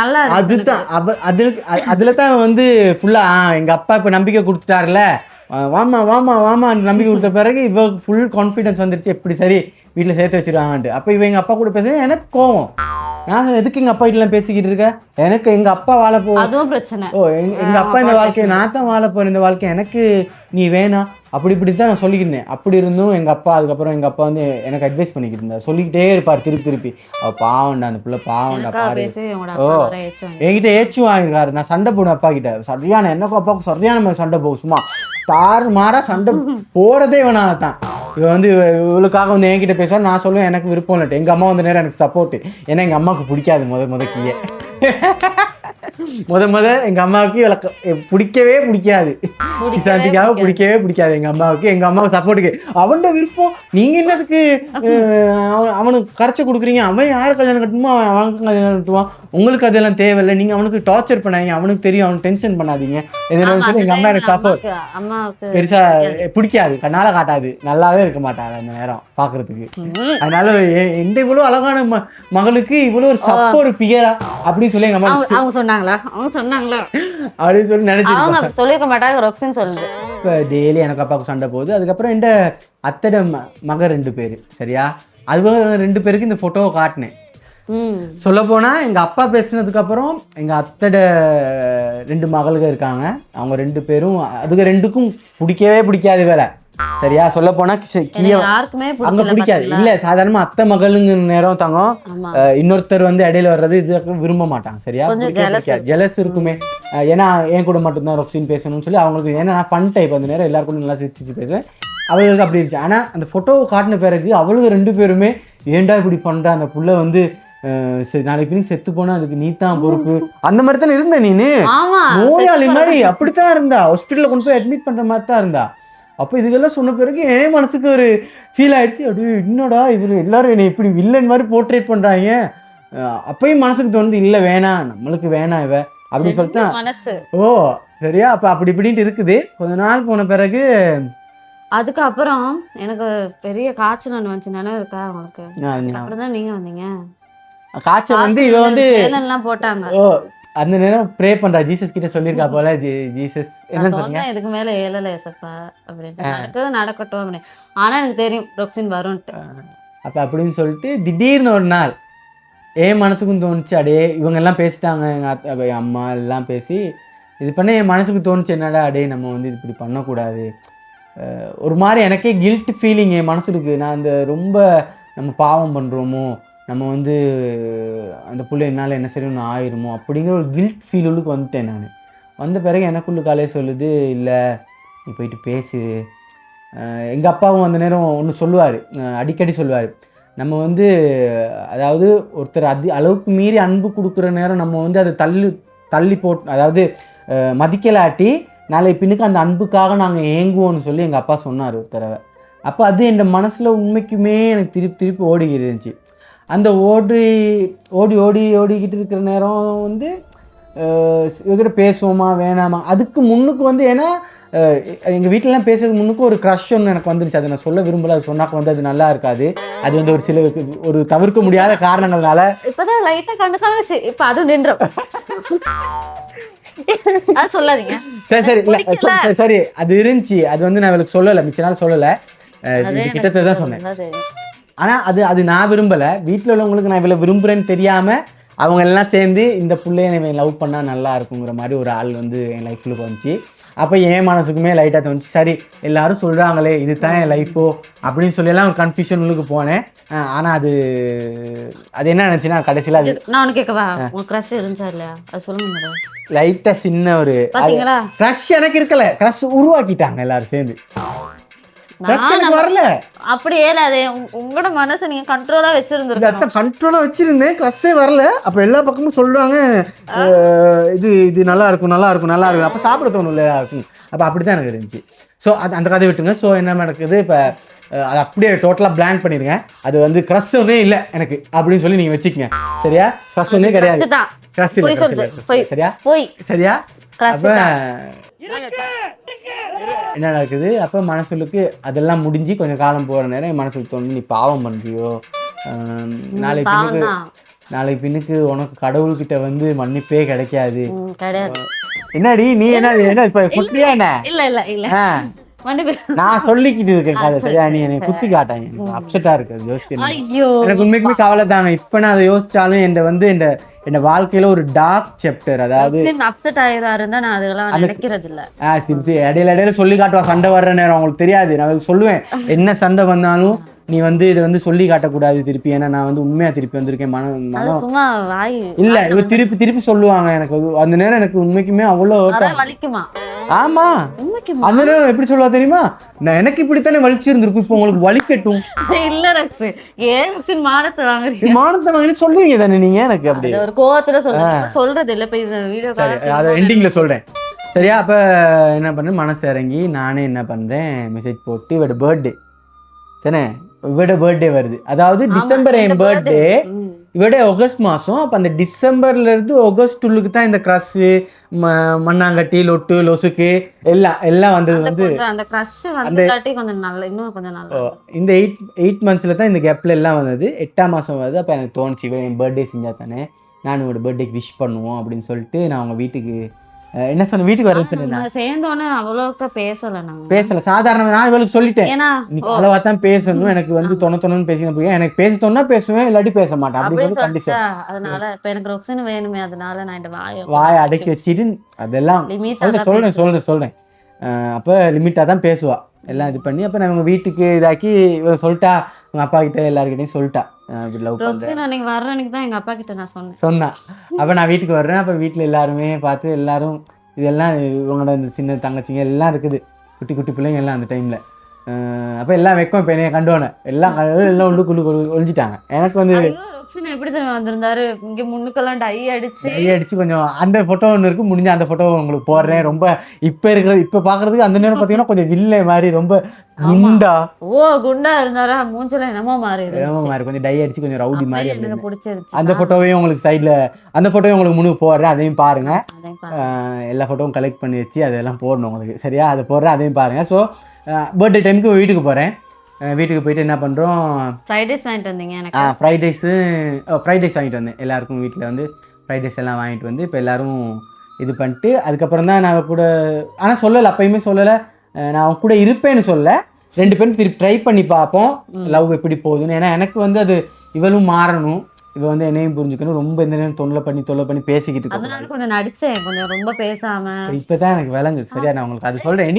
அதுல தான் வந்து ஃபுல்லா எங்க அப்பா இப்ப நம்பிக்கை கொடுத்துட்டாருல, வாமா நம்பிக்கை கொடுத்த பிறகு இவ ஃபுல் கான்ஃபிடன்ஸ் வந்துருச்சு. எப்படி சரி வீட்டுல சேர்த்து வச்சிருவாங்கன்ட்டு. அப்ப இவ எங்க அப்பா கூட பேசுறது எனக்கு கோவம். நான் எதுக்கு எங்க அப்பா வீட்டுல பேசிக்கிட்டு இருக்க, எனக்கு எங்க அப்பா வாழ அதுவும் பிரச்சனை. எங்க அப்பா இந்த வாழ்க்கையை நான் தான் வாழ போறேன், இந்த வாழ்க்கை எனக்கு நீ வேணாம் இப்படித்தான் நான் சொல்லிக்கிட்டேன். அப்படி இருந்தும் எங்க அப்பா அதுக்கப்புறம் எங்க அப்பா வந்து எனக்கு அட்வைஸ் பண்ணிக்கிட்டு இருந்தார், சொல்லிக்கிட்டே இருப்பார் திருப்பி அவ பாவண்டா அந்த பிள்ளை பாவண்டா பாரு. என்கிட்ட ஏச்சு வாங்கிருக்காரு. நான் சண்டை போடுவேன் அப்பா கிட்ட, சரியான எனக்கும் அப்பாவுக்கு சரியான மாதிரி சண்டை போகும். சும்மா தாறு மாறா சண்டை போறதே வேணாதான். இவ வந்து இவளுக்காக வந்து என்கிட்ட பேசுவார், நான் சொல்லுவேன் எனக்கு விருப்பம் இல்லை. எங்க அம்மா வந்து நேரம் எனக்கு சப்போர்ட். ஏன்னா எங்க அம்மாவுக்கு பிடிக்காது முதக்கியே எங்க அம்மாவுக்கு இவளுக்கு பிடிக்கவே பிடிக்காது, கிசாந்திக்காக பிடிக்கவே பிடிக்காது எங்க அம்மாவுக்கு. எங்க அம்மாவுக்கு சப்போர்ட்டுக்கு அவன்கிட்ட விருப்பம். நீங்க என்னதுக்கு அவனுக்கு கரைச்சி கொடுக்குறீங்க, அவன் யாரு கல்யாணம் கட்டணுமோ அவனுக்கு கல்யாணம் கட்டுவான், உங்களுக்கு அதெல்லாம் தேவையில்லை, நீங்க அவனுக்கு டார்ச்சர் பண்ணாதீங்க, அவனுக்கு தெரியும், அவனுக்கு டென்ஷன் பண்ணாதீங்க. எங்க அம்மா எனக்கு சப்போர்ட் பெருசா பிடிக்காது, கண்ணால காட்டாது, நல்லாவே இருக்க மாட்டாங்க அந்த நேரம் பாக்குறதுக்கு. அதனால எந்த இவ்வளவு அழகான மகளுக்கு இவ்வளவு ஒரு சப்போர்ட் பிகரா அப்படின்னு சொல்லி எங்க அம்மா சொன்னாங்களா அப்படின்னு சொல்லி நினைச்சு சொல்லிருக்க மாட்டாங்க. ரொக்ஸின் சொல்லுது இப்போ டெய்லி எனக்கு அப்பாவுக்கு சண்டை போகுது. அதுக்கப்புறம் இந்த அத்தோட மக 2 பேர் சரியா, அது 2 பேருக்கு இந்த போட்டோவை காட்டினேன். சொல்ல போனா எங்க அப்பா பேசினதுக்கு அப்புறம் எங்க அத்தோட 2 மகளுங்க இருக்காங்க. அவங்க 2 பேரும் அதுக்கு 2க்கும் பிடிக்கவே பிடிக்காது வேற சரியா. சொல்ல போனா அங்க பிடிக்காது இல்ல. சாதாரணமா அத்தை மகளுங்க நேரம் தங்கம், இன்னொருத்தர் வந்து இடையில வர்றது இது விரும்ப மாட்டாங்க சரியா. ஜெலஸ் இருக்குமே, ஏன்னா என் கூட மட்டும்தான் ரொக்ஸின் பேசணும்னு சொல்லி அவங்களுக்கு. ஏன்னா நான் ஃபன் டைப், அந்த நேரம் எல்லாருக்கும் நல்லா சிரிச்சு பேசுவேன். அவளுக்கு அப்படி இருந்துச்சு. ஆனா அந்த போட்டோவை காட்டின பிறகு அவளுக்கு 2 பேருமே ஏன்டா இப்படி பண்ற, அந்த புள்ள வந்து நாளைக்கு நீ செத்து போனா அதுக்கு நீ தான் பொறுப்பு, அந்த மாதிரி தானே இருந்த நீனு, நோயாளி மாதிரி அப்படித்தான் இருந்தா, ஹாஸ்பிட்டல்ல கொண்டு போய் அட்மிட் பண்ற மாதிரி தான் இருந்தா. அப்போ இதுக்கெல்லாம் சொன்ன பிறகு என் மனசுக்கு ஒரு ஃபீல் ஆயிடுச்சு. அப்படி என்னடா இவரு எல்லாரும் என்னை இப்படி வில்லன் மாதிரி போர்ட்ரேட் பண்றாங்க. அப்பயும் மனசுக்கு தோணுது இல்லை வேணாம், நம்மளுக்கு வேணாம் இவ அப்படின்னு சொல்லிட்டு மனசு. ஓ சரியா. அப்போ அப்படி இப்படின்ட்டு இருக்குது. கொஞ்ச நாள் போன பிறகு அதுக்கப்புறம் எனக்கு பெரிய காய்ச்சல் ஒன்று வந்துச்சு, நினைவு இருக்கா உங்களுக்கு? அப்புறம் தான் நீங்க வந்தீங்க. காய்ச்சல் வந்து இவ வந்து எல்லாம் போட்டாங்க. ஓ அந்த நேரம் ப்ரே பண்றா, ஜீசஸ் கிட்ட சொல்லியிருக்கா போல. ஜீசஸ் என்ன சொன்னீங்க? இதுக்கு மேல ஏழல ஏசப்பா அப்படின்னு, நடக்கிறது நடக்கட்டும் அப்படின்னு. ஆனா எனக்கு தெரியும் ரொக்ஸின் வரும்ட்டு. அப்போ அப்படின்னு சொல்லிட்டு திடீர்னு ஒரு நாள் என் மனசுக்கும் தோணுச்சு, அடே இவங்க எல்லாம் பேசிட்டாங்க, எங்கள் அம்மா எல்லாம் பேசி இது பண்ண என் மனசுக்கு தோணுச்சு, என்னடா அடே நம்ம வந்து இப்படி பண்ணக்கூடாது. ஒரு மாதிரி எனக்கே கில்ட் ஃபீலிங் என் மனசுக்கு. நான் அந்த ரொம்ப நம்ம பாவம் பண்ணுறோமோ, நம்ம வந்து அந்த புள்ள என்னால் என்ன சரி ஒன்று ஆயிருமோ அப்படிங்கிற ஒரு கில்ட் ஃபீலுக்கு வந்துட்டேன் நான். வந்த பிறகு எனக்குள்ள காலையே சொல்லுது, இல்லை நீ போயிட்டு பேசு. எங்கள் அப்பாவும் அந்த நேரம் ஒன்று சொல்லுவார், அடிக்கடி சொல்லுவார், நம்ம வந்து அதாவது ஒருத்தர் அளவுக்கு மீறி அன்பு கொடுக்குற நேரம் நம்ம வந்து அதை தள்ளி போட்டு, அதாவது மதிக்கலாட்டி நாளை பின்னுக்கு அந்த அன்புக்காக நாங்கள் ஏங்குவோம்னு சொல்லி எங்கள் அப்பா சொன்னார் ஒரு தடவை. அப்போ அது என் மனசில் உண்மைக்குமே எனக்கு திருப்பி ஓடிக்கிட்டு இருந்துச்சு. அந்த ஓடிக்கிட்டு இருக்கிற நேரம் வந்து இவர்கிட்ட பேசுவோமா வேணாமா, அதுக்கு முன்னுக்கு வந்து ஏன்னா எங்கள் வீட்டிலலாம் பேசுறதுக்கு முன்னுக்கு ஒரு க்ரஷ் ஒன்று எனக்கு வந்துருச்சு. அதை நான் சொல்ல விரும்பல, அது சொன்னாக்க வந்து அது நல்லா இருக்காது. அது வந்து ஒரு சில ஒரு தவிர்க்க முடியாத காரணங்கள்னால இப்போதான் லைட்டாக கண்டுக்காச்சு, இப்போ அதுவும் நின்றோம். சொல்லாதீங்க. சரி அது இருந்துச்சு. அது வந்து நான் இவளுக்கு சொல்லலை, மிச்ச நாள் சொல்லலை, கிட்டத்தட்ட தான் சொன்னேன். ஆனால் அது நான் விரும்பலை. வீட்டில் உள்ளவங்களுக்கு நான் இவ்வளோ விரும்புகிறேன்னு தெரியாமல் அவங்க எல்லாம் சேர்ந்து இந்த பிள்ளைய இவன் லவ் பண்ணால் நல்லா இருக்குங்கிற மாதிரி ஒரு ஆள் வந்து என் லைஃப்பில் வந்துச்சு. அப்போ என் மனசுக்குமே லைட்டாக தோணுச்சு, சரி எல்லாரும் சொல்கிறாங்களே இது தான் என் லைஃபோ அப்படின்னு சொல்லலாம் ஒரு கன்ஃபியூஷன் உள்ளுக்கு போனேன். ஆனால் அது என்ன நினச்சின்னா கடைசியில் அது நான் ஒன்று கேட்கவா, உங்கள் க்ரஷ் இருந்துச்சா இல்லையா அது சொல்லுங்க. லைட்டாக சின்ன ஒரு க்ரஷ் எனக்கு இருக்கல, க்ரஷ் உருவாக்கிட்டாங்க எல்லாரும் சேர்ந்து. வரல அப்படி ஏறாது, உங்களோட மனசை நீங்க கண்ட்ரோலா வச்சிருந்தீங்க. கண்ட்ரோலா வச்சிருந்தேன், க்ரஷ்ஷே வரல. அப்ப எல்லா பக்கமும் சொல்லுவாங்க இது நல்லா இருக்கும் நல்லா இருக்கும் நல்லா இருக்கும். அப்ப சாப்பிட தோணும்ல இருக்கும். அப்ப அப்படித்தான் எனக்கு இருந்துச்சு. ஸோ அது அந்த கதை விட்டுங்க. ஸோ என்ன நடக்குது இப்போ, அது அப்படியே டோட்டலாக பிளாங்க் பண்ணிடுங்க. அது வந்து க்ரஷ் ஒன்னே இல்லை எனக்கு அப்படின்னு சொல்லி நீங்கள் வச்சுக்கங்க. சரியா? க்ரஷ் ஒன்னே கிடையாது. க்ரஷ் சரியா? சரியா? அப்போ என்ன நடக்குது, அப்போ மனசுக்கு அதெல்லாம் முடிஞ்சு கொஞ்சம் காலம் போகிற நேரம் என் மனசுக்கு தோணும், நீ பாவம் பண்ணுறியோ, நாளைக்கு பின்னுக்கு உனக்கு கடவுள்கிட்ட வந்து மன்னிப்பே கிடைக்காது. என்னடி நீ என்ன இப்ப குட்டியா என்ன? நான் சொல்லிக்கிட்டு இருக்கேன் கதை. சரியா? நீ எனக்கு குத்தி காட்டாங்க, எனக்கு அப்செட்டா இருக்கு யோசிச்சு. எனக்கு உண்மைக்குமே கவலை தாங்க. இப்ப நான் அதை யோசிச்சாலும் என் வாழ்க்கையில ஒரு டார்க் சாப்டர். அதாவது அப்செட் ஆயிராருன்னு நான் அதெல்லாம் நினைக்கிறது இல்ல. இடையில சொல்லி காட்டுவா சண்டை வர்ற நேரம். உங்களுக்கு தெரியாது, நான் சொல்லுவேன் என்ன சண்டை வந்தாலும் நீ வந்து இதை வந்து சொல்லி காட்டக்கூடாது திருப்பி, ஏன்னா நான் வந்து உண்மையா திருப்பி வந்திருக்கேன். மனம் சும்மா வாய் இல்ல இவ திருப்பி சொல்லுவாங்க. எனக்கு அந்த நேரம் எனக்கு உண்மைக்குமே அவ்வளவு வலிக்குமா? ஆமா, அந்த நேரம் எப்படி சொல்லுவா தெரியுமா, நான் எனக்கு இப்படித்தானே வலிச்சிருந்திருக்கும், இப்போ உங்களுக்கு வலிக்கட்டும். இல்ல ரக்ஸ், ஏன் மானத்தை வாங்குறீங்க சொல்லுவீங்க தானே நீங்க. எனக்கு அப்படி ஒரு கோவத்துல சொல்றது இல்ல. இப்ப இந்த வீடியோ அதை எண்டிங்ல சொல்றேன். சரியா? அப்ப என்ன பண்றேன், மனசு இறங்கி நானே என்ன பண்றேன், மெசேஜ் போட்டு இவட பர்த்டே சரி, இவட பர்த்டே வருது. அதாவது டிசம்பர் என் பர்த்டே, இவட ஆகஸ்ட் மாதம். அப்போ அந்த டிசம்பர்லேருந்து ஆகஸ்ட் உள்ளுக்கு தான் இந்த க்ரஷ்ஷு, மண்ணாங்கட்டி, லொட்டு, லொசுக்கு எல்லாம் வந்தது. வந்து இந்த 8 மந்த்ஸில் தான் இந்த கேப்பில் எல்லாம் வந்தது. 8ஆம் மாதம் வருது. அப்போ எனக்கு தோணுச்சு, இவன் என் பர்த்டே செஞ்சா தானே நான் இவட பர்த்டேக்கு விஷ் பண்ணுவோம் அப்படின்னு சொல்லிட்டு நான் அவங்க வீட்டுக்கு என்ன சொன்ன, வீட்டுக்கு வரேன்னு சொன்னேன். சேர்ந்தோன்னு அவ்வளோக்கா பேசல. சாதாரண நான் இவளுக்கு சொல்லிட்டேன், அளவா தான் பேசணும், எனக்கு வந்து தொண்ணு பேசின எனக்கு பேசி தொன்னா பேசுவேன், இல்லாட்டி பேச மாட்டேன் அப்படின்னு சொல்லி கண்டிஷன். அதனால இப்ப எனக்கு ரொக்ஸன் வேணுமே, அதனால நான் இந்த வாயை அடக்கி வச்சுட்டு அதெல்லாம் சொல்றேன். அப்போ லிமிட்டாக தான் பேசுவா எல்லாம் இது பண்ணி. அப்போ நான் உங்கள் வீட்டுக்கு இதாக்கி சொல்லிட்டா, உங்கள் அப்பா கிட்ட எல்லாருக்கிட்டையும் சொல்லிட்டா சொன்னேன். அப்போ நான் வீட்டுக்கு வர்றேன். அப்போ வீட்டில் எல்லாருமே பார்த்து எல்லாரும் இதெல்லாம் இவங்களோட இந்த சின்ன தங்கச்சிங்க எல்லாம் இருக்குது, குட்டி குட்டி பிள்ளைங்க எல்லாம் அந்த டைமில். அப்போ எல்லாம் வைக்கும். இப்போ என்னைய கண்டோன்னே எல்லாம் உள்ளுக்குள்ளு ஒழிஞ்சிட்டாங்க. எனக்கு வந்து எப்படி தெரியுமா வந்திருந்தாரு, இங்க முன்னுக்கெல்லாம் டை அடிச்சு கொஞ்சம் அந்த போட்டோ ஒன்று இருக்கு, முடிஞ்ச அந்த போட்டோ உங்களுக்கு போடுறேன். ரொம்ப இப்ப பாக்குறதுக்கு அந்த நேரம் பாத்தீங்கன்னா கொஞ்சம் வில்லை மாதிரி, ரொம்ப குண்டா இருந்தாரா, மூஞ்சல என்னமோ மாறி கொஞ்சம் டை அடிச்சு கொஞ்சம் ரவுடி மாதிரி. எனக்கு பிடிச்சிருச்சு. அந்த போட்டோவையும் உங்களுக்கு சைட்ல அந்த போட்டோவையும் உங்களுக்கு முன்னுக்கு போடுறேன், அதையும் பாருங்க. எல்லா ஃபோட்டோவும் கலெக்ட் பண்ணி வச்சு அதெல்லாம் போடணும் உங்களுக்கு. சரியா? அதை போடுறேன், அதையும் பாருங்கள். ஸோ பர்த்டே டைமுக்கு வீட்டுக்கு போகிறேன். வீட்டுக்கு போயிட்டு என்ன பண்ணுறோம், ஃப்ரைட் ரைஸ் வாங்கிட்டு வந்தீங்க எனக்கு. ஃப்ரைட் ரைஸ் வாங்கிட்டு வந்தேன். எல்லாருக்கும் வீட்டில் வந்து ஃப்ரைட் ரைஸ் எல்லாம் வாங்கிட்டு வந்து இப்போ எல்லோரும் இது பண்ணிட்டு அதுக்கப்புறம் தான் நான் கூட, ஆனால் சொல்லலை, அப்பயுமே சொல்லலை நான் அவன் கூட இருப்பேன்னு சொல்ல. 2 பேரும் திருப்பி ட்ரை பண்ணி பார்ப்போம் லவ் எப்படி போகுதுன்னு. ஏன்னா எனக்கு வந்து அது இவளும் மாறணும், இவ வந்து என்னையும் புரிஞ்சுக்கணும். ரொம்ப இந்த நேரம் தொல்லை பண்ணி பேசிக்கிட்டு இருக்கோம். அதனால கொஞ்சம் நடிச்சேன், கொஞ்சம் ரொம்ப பேசாம. இப்போதான் எனக்கு விளங்குது. சரியா? நான் உங்களுக்கு அது சொல்கிறேன்,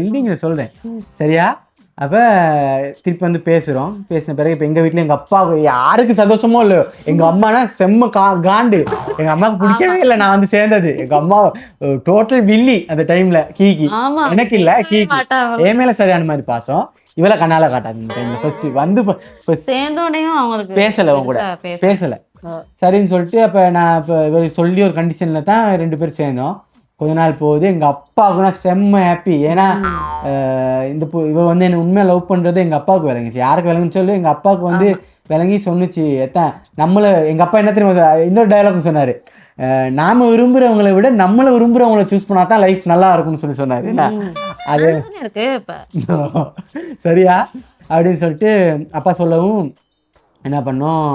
எண்டிங்கில் சொல்கிறேன். சரியா? அப்போ திருப்பி வந்து பேசுகிறோம். பேசின பிறகு இப்போ எங்கள் வீட்டில் எங்கள் அப்பா யாருக்கு சந்தோஷமோ இல்லையோ, எங்கள் அம்மானா செம்ம காண்டு. எங்கள் அம்மாவுக்கு பிடிக்கவே இல்லை நான் வந்து சேர்ந்தது. எங்கள் அம்மா டோட்டல் வில்லி அந்த டைமில். கீக்கி எனக்கு இல்லை, கீக்கி என் மேலே சரியான மாதிரி பாசம். இவளை கண்ணால காட்டாது இந்த டைமில். ஃபர்ஸ்ட் வந்து சேர்ந்தோடனையும் அவங்களுக்கு பேசலை, அவங்க கூட பேசலை. சரின்னு சொல்லிட்டு அப்போ நான் இப்போ சொல்லி ஒரு கண்டிஷனில் தான் 2 பேரும் சேர்ந்தோம். கொஞ்ச நாள் போகுது. எங்கள் அப்பாவுக்குனா செம்ம ஹாப்பி. ஏன்னா இவ வந்து என்னை உண்மையாக லவ் பண்ணுறது எங்கள் அப்பாவுக்கு விளங்குச்சு. யாருக்கு விளங்குன்னு சொல்லி எங்கள் அப்பாவுக்கு வந்து விளங்கி சொன்னிச்சு. நம்மளை எங்கள் அப்பா என்ன தெரியுமா இன்னொரு டயலாக் சொன்னார், நாம விரும்புகிறவங்களை விட நம்மளை விரும்புகிறவங்கள சூஸ் பண்ணால் தான் லைஃப் நல்லா இருக்கும்னு சொன்னார். என்ன அது இருக்கு சரியா? அப்படின்னு சொல்லிட்டு அப்பா சொல்லவும் என்ன பண்ணோம்,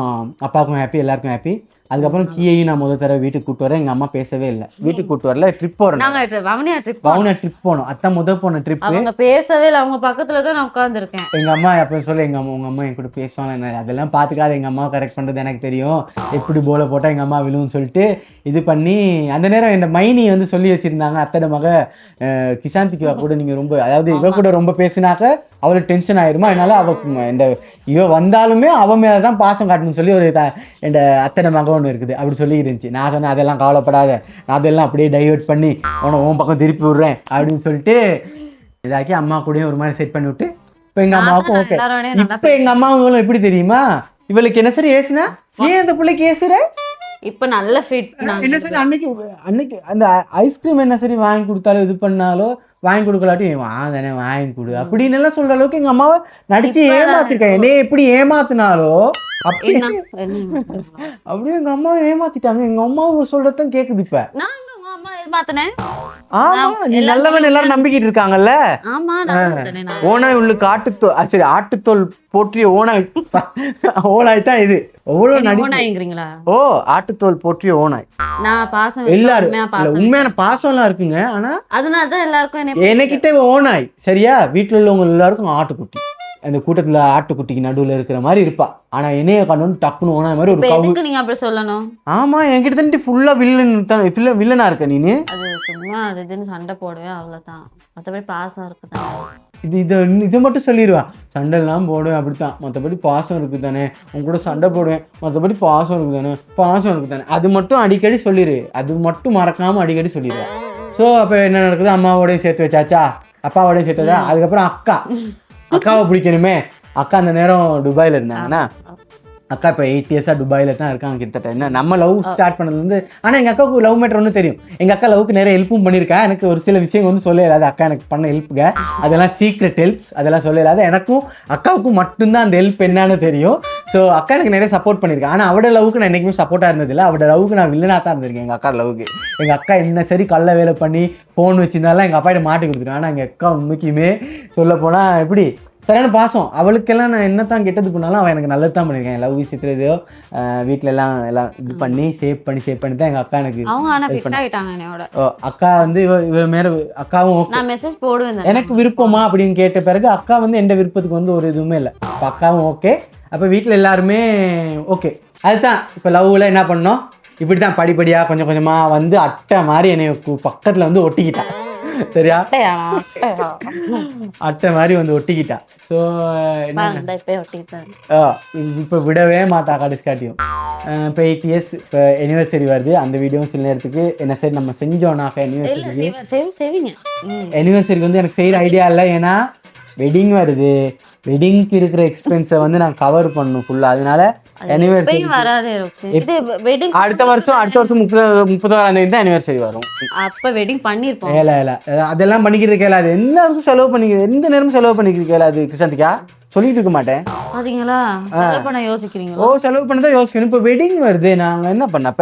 அப்பாவுக்கும் ஹாப்பி, எல்லாருக்கும் ஹாப்பி. அதுக்கப்புறம் கீயையும் நான் முதல் தடவை வீட்டுக்கு கூப்பிட்டு வரேன். எங்கள் அம்மா பேசவே இல்லை. வீட்டுக்கு கூப்பிட்டு வரல, ட்ரிப் போகிறோம். வவுனியா ட்ரிப் போனோம். அதான் முதல் போன ட்ரிப். அவங்க பேசவே இல்லை, அவங்க பக்கத்துல தான் நான் உட்காந்துருக்கேன். எங்கள் அம்மா எப்போ சொல்ல உங்கள் அம்மா என் கூட பேசுவாங்க, அதெல்லாம் பார்த்துக்காது. எங்கள் அம்மா கரெக்ட் பண்ணுறது எனக்கு தெரியும், எப்படி போல போட்டால் எங்கள் அம்மா விழுவுன்னு சொல்லிட்டு இது பண்ணி அந்த நேரம் இந்த மைனி வந்து சொல்லி வச்சுருந்தாங்க, அத்தனை மக கிசாந்திக்கு கூட நீங்கள் ரொம்ப, அதாவது இவ கூட ரொம்ப பேசினாக்க அவளுக்கு டென்ஷன் ஆயிடுமா, அதனால அவளுக்கு இந்த இவ வந்தாலுமே அவன் மேலே தான் பாசம் காட்டணும்னு சொல்லி ஒரு இந்த அத்தனை மகன் ஒன்று இருக்குது அப்படி சொல்லி இருந்துச்சு. நான் சொன்னேன் அதெல்லாம் கவலைப்படாத, நான் அதெல்லாம் அப்படியே டைவர்ட் பண்ணி உன் பக்கம் திருப்பி விடுறேன் அப்படின்னு சொல்லிட்டு இதாக்கி அம்மா கூடயும் ஒரு மாதிரி செட் பண்ணி விட்டு இப்போ எங்கள் அம்மாவுக்கும் ஓகே. இப்போ எங்கள் அம்மாவும் எப்படி தெரியுமா, இவளுக்கு என்ன சரி ஏசுனா ஏன் அந்த பிள்ளைக்கு ஏசுற, இப்போ நல்ல ஃபிட் என்ன சரி அன்னைக்கு அந்த ஐஸ்கிரீம் என்ன சரி வாங்கி கொடுத்தாலும் இது பண்ணாலோ வாங்கி கொடுக்கலாட்டி தானே வாங்கி கொடு அப்படின்னு எல்லாம் சொல்ற அளவுக்கு எங்க அம்மாவை நடிச்சு ஏமாத்திருக்கேன். என்னைய எப்படி ஏமாத்தினாலோ அப்படியே எங்க அம்மாவை ஏமாத்திட்டாங்க. எங்க அம்மாவை சொல்றதும் கேக்குது. இப்ப நல்லவன் எல்லாரும் நம்பிக்கிட்டு இருக்காங்கல்ல. ஓனாய் உள்ள சரி ஆட்டுத்தோல் போற்றிய ஓனாய்தான் இது. ஓ ஆட்டுத்தோல் போற்றிய ஓனாய். எல்லாரும் உண்மையான பாசம் எல்லாம் இருக்குங்க. ஆனா அதனாலதான் எல்லாருக்கும் என்கிட்ட ஓனாய். சரியா? வீட்டுல உள்ளவங்க எல்லாருக்கும் ஆட்டுக்குட்டி. அந்த கூட்டத்துல ஆட்டுக்குட்டிக்கு நடுவுல இருக்கிற மாதிரி இருப்பா. ஆனா என்னைய கண்ணு டக்குன்னு ஓனாய் மாதிரி ஒரு நீங்க அப்படி சொல்லணும். ஆமா என்கிட்ட தண்டி ஃபுல்லா வில்லனா இருக்க நீனு. அது சும்மா அதுன்னு சண்டை போடுவேன் அவ்வளவுதான், மற்றபடி பாசம் இருக்குதானே. இது மட்டும் சொல்லிடுவேன், சண்டைலாம் போடுவேன் அப்படித்தான், மற்றபடி பாசம் இருக்குது தானே. உங்க கூட சண்டை போடுவேன், மற்றபடி பாசம் இருக்குது தானே, அது மட்டும் அடிக்கடி சொல்லிடு. அது மட்டும் மறக்காம அடிக்கடி சொல்லிடுவேன். ஸோ அப்போ என்ன நடக்குது, அம்மாவோடய சேர்த்து வச்சாச்சா, அப்பாவோடய சேர்த்ததா. அதுக்கப்புறம் அக்காவை பிடிக்கணுமே. அக்கா அந்த நேரம் துபாயில் இருந்தாங்கன்னா, அக்கா இப்போ 8 இயர்ஸாக துபாயில் தான் இருக்காங்க கிட்டத்தட்ட. என்ன நம்ம லவ் ஸ்டார்ட் பண்ணதுலேருந்து. ஆனால் எங்கள் அக்காவுக்கு லவ் மேட்டர் ஒன்று தெரியும். எங்கள் அக்கா லவ்க்கு நிறைய ஹெல்ப்பும் பண்ணியிருக்கா. எனக்கு ஒரு சில விஷயம் வந்து சொல்லலாது, அக்கா எனக்கு பண்ண ஹெல்ப்புங்க அதெல்லாம் சீக்ரெட் ஹெல்ப்ஸ், அதெல்லாம் சொல்லலாது. எனக்கும் அக்காவுக்கும் மட்டும்தான் அந்த ஹெல்ப் என்னன்னு தெரியும். ஸோ அக்கா எனக்கு நிறைய சப்போர்ட் பண்ணியிருக்கேன். ஆனால் அவட லவ்வுக்கு நான் என்றைக்குமே சப்போர்ட்டாக இருந்ததில்லை. அவட லவ்வுக்கு நான் வில்லனாக தான் இருந்திருக்கேன். எங்கள் அக்கா லவ்வுக்கு எங்கள் அக்கா என்ன சரி கள்ள வேலை பண்ணி ஃபோன் வச்சுருந்தாலும் எங்கள் அப்பாட்ட மாட்டி கொடுத்துருவேன். ஆனால் எங்கள் அக்கா உண்மைக்குமே சொல்ல போனால் எப்படி சரியான பாசம். அவளுக்கெல்லாம் நான் என்ன தான் கெட்டது பண்ணாலும் அவன் எனக்கு நல்லது தான் பண்ணியிருக்கேன். லவ் விஷயத்துல ஏதோ வீட்டில எல்லாம் இது பண்ணி சேவ் பண்ணி தான் எங்கள் அக்கா எனக்கு அக்கா வந்து இவ மேல அக்காவும் மெசேஜ் போடுவேன் எனக்கு விருப்பமா அப்படின்னு கேட்ட பிறகு அக்கா வந்து எந்த விருப்பத்துக்கு வந்து ஒரு இதுவுமே இல்லை. இப்போ அக்காவும் ஓகே. அப்போ வீட்டில் எல்லாருமே ஓகே. அதுதான் இப்போ லவ்வில் என்ன பண்ணோம், இப்படி தான் படிப்படியாக கொஞ்சம் கொஞ்சமாக வந்து அட்டை மாதிரி என்னை பக்கத்தில் வந்து ஒட்டிக்கிட்டான். சரியா? அட்டை மாதிரி வந்து ஒட்டிக்கிட்டா. ஸோ இப்போ விடவே மாட்டா கடைசி காட்டியும். இப்போ 8 இயர்ஸ் இப்போ எனிவர்சரி வருது. அந்த வீடியோவும் சில நேரத்துக்கு என்ன சரி நம்ம செஞ்சோம்னாக்கா எனிவர்சரிக்கு வந்து எனக்கு செய்கிற ஐடியா இல்லை. ஏன்னா வெட்டிங் வருது, வெட்டிங்க்கு இருக்கிற எக்ஸ்பென்ஸை வந்து நான் கவர் பண்ணணும் ஃபுல்லாக. அதனால அடுத்த வருஷம் 30ஆம் தேதி தான் அனிவர்சரி வரும். அப்ப வெட்டிங் பண்ணிருப்போம். அதெல்லாம் பண்ணிக்கிட்டு கேளாது, எல்லாருக்கும் செலவு பண்ணிக்கிறது, எந்த நேரமும் செலவு பண்ணிக்கிட்டு கேளாது. கிருஷ்ணந்திகா சொல்லிட்டு இருக்க மாட்டேன். பாத்தீங்களா? செலவு பண்ண யோசிக்கிறீங்க. செலவு பண்ணதான் யோசிக்கணும். இப்போ வெட்டிங் வருது, நாங்க என்ன பண்ணப்ப